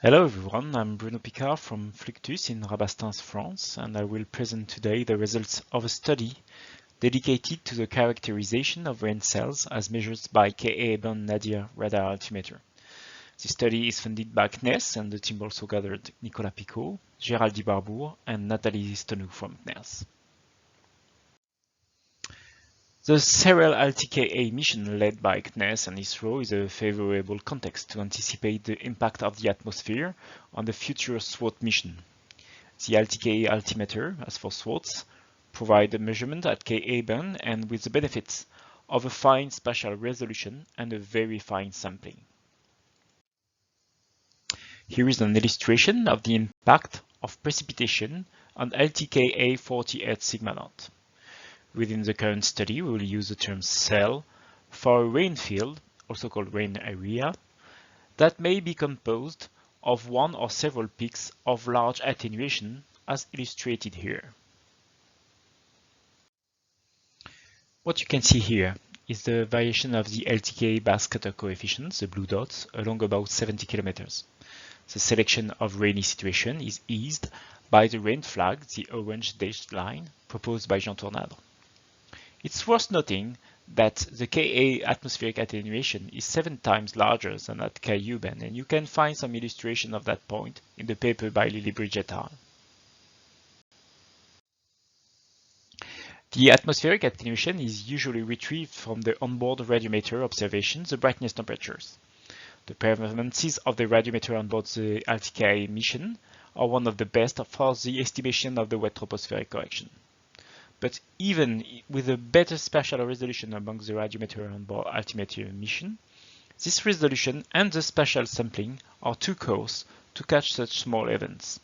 Hello everyone, I'm Bruno Picard from Fluctus in Rabastens, France, and I will present today the results of a study dedicated to the characterization of rain cells as measured by Ka band nadir radar altimeter. This study is funded by CNES, and the team also gathered Nicolas Picot, Gérald Dibarbour, and Nathalie Stonou from CNES. The SARAL AltiKa mission led by CNES and ISRO is a favorable context to anticipate the impact of the atmosphere on the future SWOT mission. The AltiKa altimeter, as for SWOTs, provide a measurement at Ka band and with the benefits of a fine spatial resolution and a very fine sampling. Here is an illustration of the impact of precipitation on AltiKa 40 Hz sigma naught. Within the current study, we will use the term cell for a rain field, also called rain area, that may be composed of one or several peaks of large attenuation, as illustrated here. What you can see here is the variation of the LTK backscatter coefficients, the blue dots, along about 70 kilometers. The selection of rainy situation is eased by the rain flag, the orange dashed line, proposed by Jean Tournadre. It's worth noting that the Ka atmospheric attenuation is 7 times larger than at Ku band, and you can find some illustration of that point in the paper by Lillibridge et al. The atmospheric attenuation is usually retrieved from the onboard radiometer observations, the brightness temperatures. The performances of the radiometer on board the AltiKa mission are one of the best for the estimation of the wet tropospheric correction. But even with a better spatial resolution among the radiometer on board altimeter mission, this resolution and the spatial sampling are too coarse to catch such small events.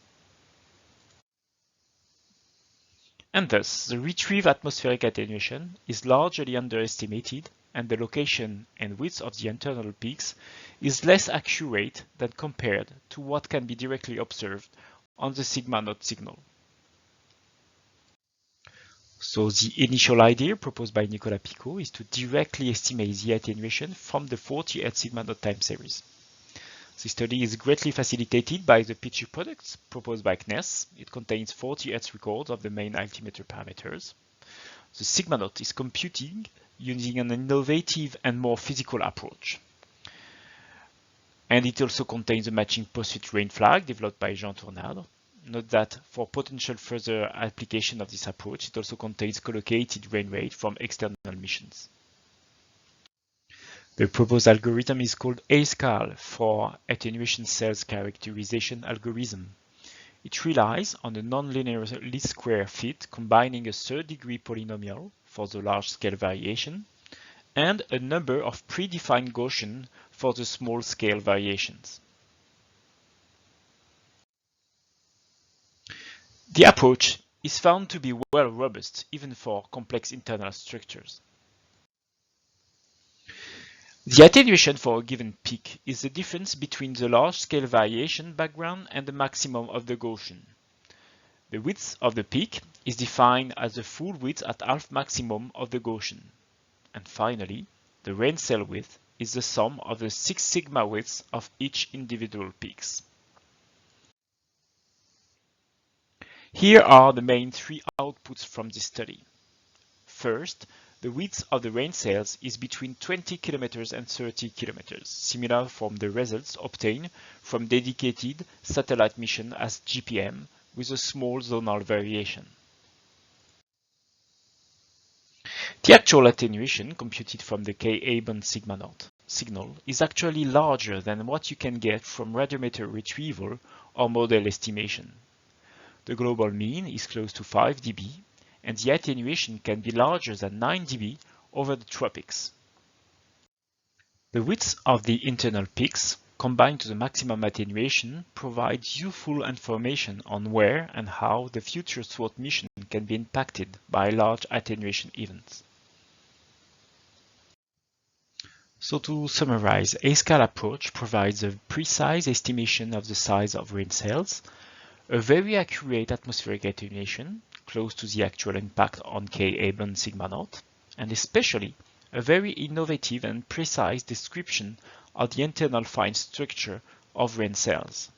And thus, the retrieved atmospheric attenuation is largely underestimated, and the location and width of the internal peaks is less accurate than compared to what can be directly observed on the sigma naught signal. So the initial idea proposed by Nicolas Picot is to directly estimate the attenuation from the 40 Hz sigma naught time series. The study is greatly facilitated by the picture products proposed by CNES. It contains 40 Hz records of the main altimeter parameters. The sigma naught is computing using an innovative and more physical approach. And it also contains a matching pursuit rain flag developed by Jean Tournadre. Note that for potential further application of this approach, it also contains collocated rain rate from external missions. The proposed algorithm is called ACECAL for Attenuation Cells Characterization Algorithm. It relies on a nonlinear least square fit combining a third-degree polynomial for the large-scale variation and a number of predefined Gaussian for the small-scale variations. The approach is found to be well robust even for complex internal structures. The attenuation for a given peak is the difference between the large-scale variation background and the maximum of the Gaussian. The width of the peak is defined as the full width at half maximum of the Gaussian. And finally, the rain cell width is the sum of the 6 sigma widths of each individual peaks. Here are the main 3 outputs from this study. First, the width of the rain cells is between 20 km and 30 km, similar from the results obtained from dedicated satellite mission as GPM with a small zonal variation. The actual attenuation computed from the Ka band sigma naught signal is actually larger than what you can get from radiometer retrieval or model estimation. The global mean is close to 5 dB, and the attenuation can be larger than 9 dB over the tropics. The width of the internal peaks combined to the maximum attenuation provides useful information on where and how the future SWOT mission can be impacted by large attenuation events. So to summarize, ACECAL approach provides a precise estimation of the size of rain cells, a very accurate atmospheric attenuation, close to the actual impact on Ka band sigma naught, and especially a very innovative and precise description of the internal fine structure of rain cells.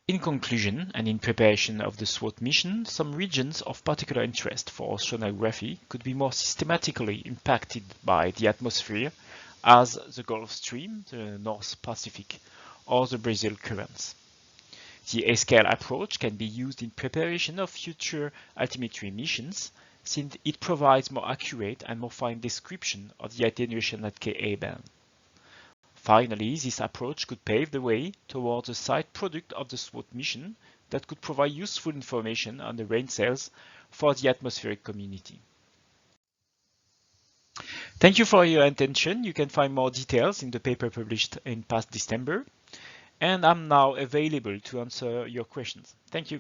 In conclusion, and in preparation of the SWOT mission, some regions of particular interest for oceanography could be more systematically impacted by the atmosphere, as the Gulf Stream, the North Pacific, or the Brazil currents. The ACECAL approach can be used in preparation of future altimetry missions, since it provides more accurate and more fine description of the attenuation at Ka band. Finally, this approach could pave the way towards a side product of the SWOT mission that could provide useful information on the rain cells for the atmospheric community. Thank you for your attention. You can find more details in the paper published in past December, and I'm now available to answer your questions. Thank you.